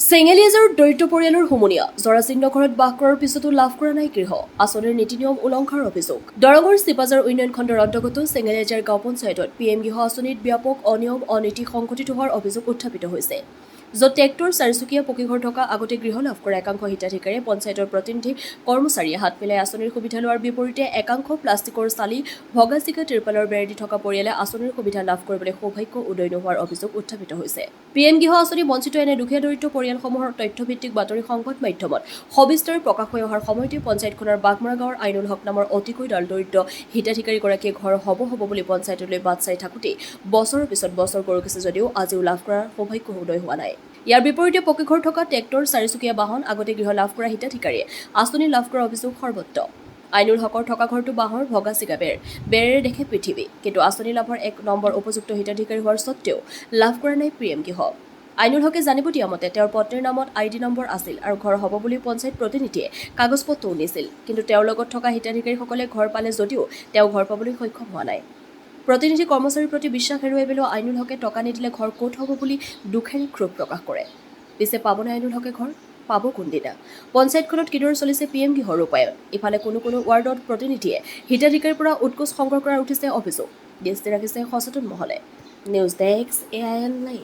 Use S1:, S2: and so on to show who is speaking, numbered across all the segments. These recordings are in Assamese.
S1: চেঙেলীয়াজৰ দৰিদ্ৰ পৰিয়ালৰ হুমুনিয়া জৰাজীৰ্ণ ঘৰত বাস কৰাৰ পিছতো লাভ কৰা নাই গৃহ আঁচনিৰ নীতি নিয়ম উলংঘাৰ অভিযোগ দৰঙৰ চিপাজাৰ উন্নয়ন খণ্ডৰ অন্তৰ্গত চেঙেলীয়াজাৰ গাঁও পঞ্চায়তত পিএম গৃহ আঁচনিত ব্যাপক অনিয়ম অনীতি সংঘটিত হোৱাৰ অভিযোগ উত্থাপিত হৈছে য'ত ট্ৰেক্টৰ চাৰিচকীয়া পকীঘৰ থকা আগতে গৃহ লাভ কৰা একাংশ হিতাধিকাৰীয়ে পঞ্চায়তৰ প্ৰতিনিধি কৰ্মচাৰীয়ে হাত মিলাই আঁচনিৰ সুবিধা লোৱাৰ বিপৰীতে একাংশ প্লাষ্টিকৰ চালি ভগা চিগা তিৰপালৰ বেৰেদি থকা পৰিয়ালে আঁচনিৰ সুবিধা লাভ কৰিবলৈ সৌভাগ্য উদয় নোহোৱাৰ অভিযোগ উত্থাপিত হৈছে পিএম গৃহ আঁচনি বঞ্চিত এনে দুখীয়া দৰিদ্ৰ পৰিয়ালসমূহৰ তথ্যভিত্তিক বাতৰি সংবাদ মাধ্যমত সবিস্তাৰে প্ৰকাশ হৈ অহাৰ সময়তে পঞ্চায়তখনৰ বাগমৰা গাঁৱৰ আইনুল হক নামৰ অতিকৈ দৰিদ্ৰ হিতাধিকাৰীগৰাকীয়ে ঘৰ হ'ব বুলি পঞ্চায়তলৈ বাট চাই থাকোঁতেই বছৰৰ পিছত বছৰ গৈ গৈছে যদিও আজিও লাভ কৰাৰ সৌভাগ্য উদয় হোৱা নাই ইয়াৰ বিপৰীতে পকীঘৰ থকা ট্ৰেক্টৰ চাৰিচকীয়া বাহন আগতে গৃহ লাভ কৰা হিতাধিকাৰীয়ে আঁচনি লাভ কৰাৰ অভিযোগ সৰ্বত্ৰ আইনুল হকৰ থকা ঘৰটো বাঁহৰ ভগা চিগা বেৰেৰে দেখে পৃথিৱী কিন্তু আঁচনি লাভৰ এক নম্বৰ উপযুক্ত হিতাধিকাৰী হোৱাৰ স্বত্তেও লাভ কৰা নাই পিএম গৃহ আইনুল হকে জানিব দিয়া মতে তেওঁৰ পত্নীৰ নামত আইডি নম্বৰ আছিল আৰু ঘৰ হ'ব বুলি পঞ্চায়ত প্ৰতিনিধিয়ে কাগজ পত্ৰও নিছিল কিন্তু তেওঁৰ লগত থকা হিতাধিকাৰীসকলে ঘৰ পালে যদিও তেওঁ ঘৰ পাবলৈ সক্ষম হোৱা নাই প্ৰতিনিধি কৰ্মচাৰীৰ প্ৰতি বিশ্বাস হেৰুৱাই পেলোৱা আইনুল হকে টকা নিদিলে ঘৰ ক'ত হ'ব বুলি দুখেৰে ক্ষোভ প্ৰকাশ কৰে পিছে পাবনে আইনুল হকে ঘৰ পাব কোনদিনা পঞ্চায়তখনত কিদৰে চলিছে পিএম গৃহৰ ৰূপায়ণ ইফালে কোনো ৱাৰ্ডত প্ৰতিনিধিয়ে হিতাধিকাৰীৰ পৰা উৎকোচ সংগ্ৰহ কৰাৰ উঠিছে অভিযোগ দৃষ্টি ৰাখিছে সচেতন মহলে news desk AIN live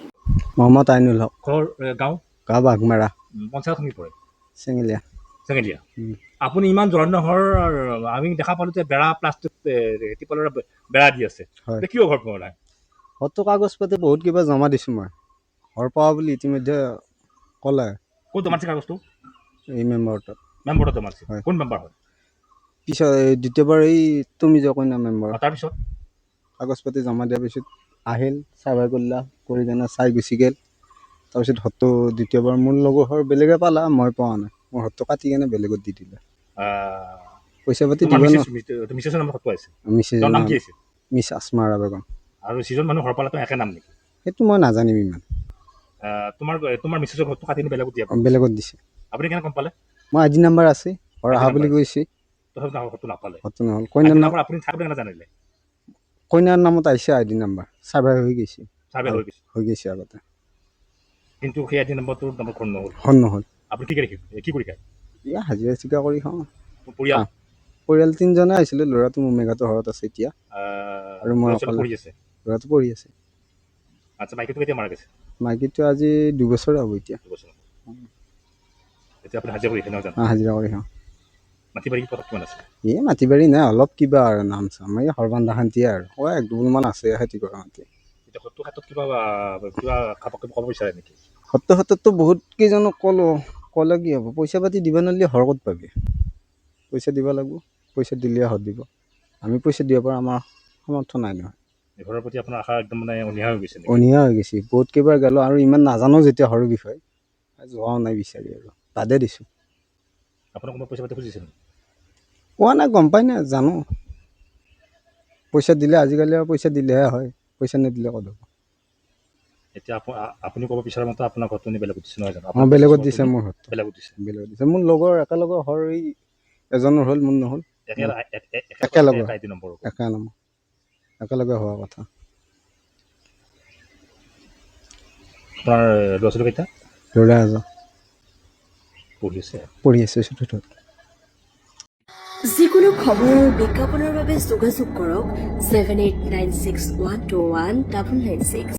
S2: Mohammad Ainul Haque
S3: গাঁও
S2: বাগমাৰা
S3: পঞ্চায়ত সমিতি পৰে
S2: চেঙেলীয়া
S3: চেঙেলীয়া আপুনি ইমান জলন্য ঘৰ আমি দেখা পালোঁ যে বেৰা প্লাষ্টিক টিপলৰ বেৰা দি আছে
S2: হয়
S3: কিয় ঘৰ পোৱা নাই
S2: ঘৰটো কাগজ পাতি বহুত কিবা জমা দিছোঁ মই ঘৰ পোৱা বুলি ইতিমধ্যে ক'লে
S3: ক'ত জমা দিছে কাগজটো
S2: এই মেম্বাৰটোত
S3: মেম্বাৰত জমা দিছে
S2: হয়।
S3: কোন মেম্বাৰ হয়
S2: পিছত দ্বিতীয়বাৰ এই তুমি যে কইনা মেম্বাৰ
S3: তাৰপিছত
S2: কাগজ পাতি জমা দিয়াৰ পিছত আহিল চাৰ্ভে কৰিলা কৰি কেনে চাই গুচি গ'ল তাৰপিছত ঘৰটো দ্বিতীয়বাৰ মোৰ লগৰ ঘৰ বেলেগে পালা মই পোৱা নাই মোৰ ঘৰটো কাটি কেনে বেলেগত দি দিলে পইচা পাতি দিব
S3: মিছেছৰ নামত ফটো আছে
S2: মিছেছ
S3: তেওঁৰ নাম কি আছিল
S2: মিছ আসমাৰা বেগম
S3: আৰু যিজন মানুহ ঘৰ পালে একে নাম নেকি
S2: সেইটো মই নাজানিম ইমান
S3: তোমাৰ মিছেছৰ ঘৰটো কাটি নি বেলেগত দিয়া
S2: বেলেগত দিছে
S3: আপুনি কেনে গম পালে
S2: মই আইডি নাম্বাৰ আছে ঘৰ আহা বুলি কৈছে
S3: তথাপিও ঘৰটো নাপালে
S2: ঘৰটো নহ'ল কইনাৰ নাম
S3: আপুনি থাকোঁতে কেনে জানিলে
S2: কইনাৰ নামত আহিছে আইডি নাম্বাৰ চাৰ্ভে হৈ গৈছে
S3: চাৰ্ভে হৈ গৈছে
S2: আগতে
S3: কিন্তু সেই আইডি নম্বৰটোৰ নম্বৰ ঘৰ নহ'ল
S2: নহ'ল
S3: আপুনি কি কৰি খায়
S2: এয়া হাজিৰা চিকা কৰি খাওঁ
S3: পৰিয়াল
S2: পৰিয়াল তিনিজনে আহিছিলে ল'ৰাটো মোৰ মেঘাটো ঘৰত আছে এতিয়া আৰু মই অকলে
S3: পঢ়ি আছে
S2: ল'ৰাটো পঢ়ি আছে
S3: আচ্ছা মাইকীটো কেতিয়া মাৰা গৈছে
S2: মাইকীটো আজি 2 বছৰ হ'ব এতিয়া
S3: দুবছৰ এতিয়া আপুনি হাজিৰা কৰি আছে নহয় জানো
S2: হাজিৰা কৰি খাওঁ
S3: মাটি বাৰী পথত কিমান আছে
S2: এই মাটি বাৰী নাই অলপ কিবা আৰু নাম চাম এই সৰ্বান্ধা শান্তিয়ে আৰু এক দুবুলমান আছে খেতি কৰা মাটি
S3: এতিয়া সত্তৰ ক্ষেত্ৰত কিবা ক'ব বিচাৰে নেকি
S2: সত্তৰ ক্ষেত্ৰততো বহুত কেইজনক ক'লে কি হ'ব পইচা পাতি দিব নোৱাৰিলে হৰ ক'ত পাবি পইচা দিব লাগিব পইচা দিলে হৰ দিব আমি পইচা দিব পৰা আমাৰ সামৰ্থ্য নাই নহয়
S3: ঘৰৰ প্ৰতি আপোনাৰ আশা একদম মানে অনীহা হৈ গৈছে
S2: অনীহা হৈ গৈছে বহুত কেইবাৰ গ'লোঁ আৰু ইমান নাজানো যেতিয়া হৰৰ বিষয়ে যোৱাও নাই বিচাৰি আৰু বাদে দিছোঁ
S3: আপোনাক কোনোবা পইচা পাতি খুজিছিল
S2: কোৱা নাই গম পাই নাই জানো পইচা দিলে আজিকালি আৰু পইচা দিলেহে হয় পইচা নিদিলে ক'ত হ'ব
S3: এতিয়া আপুনি ক'ব বিচৰা মতে আপোনাৰ ঘৰটো নি বেলেগত দিছে নহয় জানো
S2: অঁ বেলেগত দিছে মোৰ ঘৰটো
S3: বেলেগত দিছে
S2: মোৰ লগৰ একেলগৰ ঘৰ এই এজনৰ হ'ল মোৰ নহ'ল
S3: একেলগে
S2: একে নম্বৰ একেলগে হোৱা কথা
S3: আপোনাৰ ল'ৰা ছোৱালী কেইটা
S2: ল'ৰা এজন পঢ়ি আছে চতুৰ্থত
S1: যিকোনো খবৰ আৰু বিজ্ঞাপনৰ বাবে যোগাযোগ কৰক 7896121996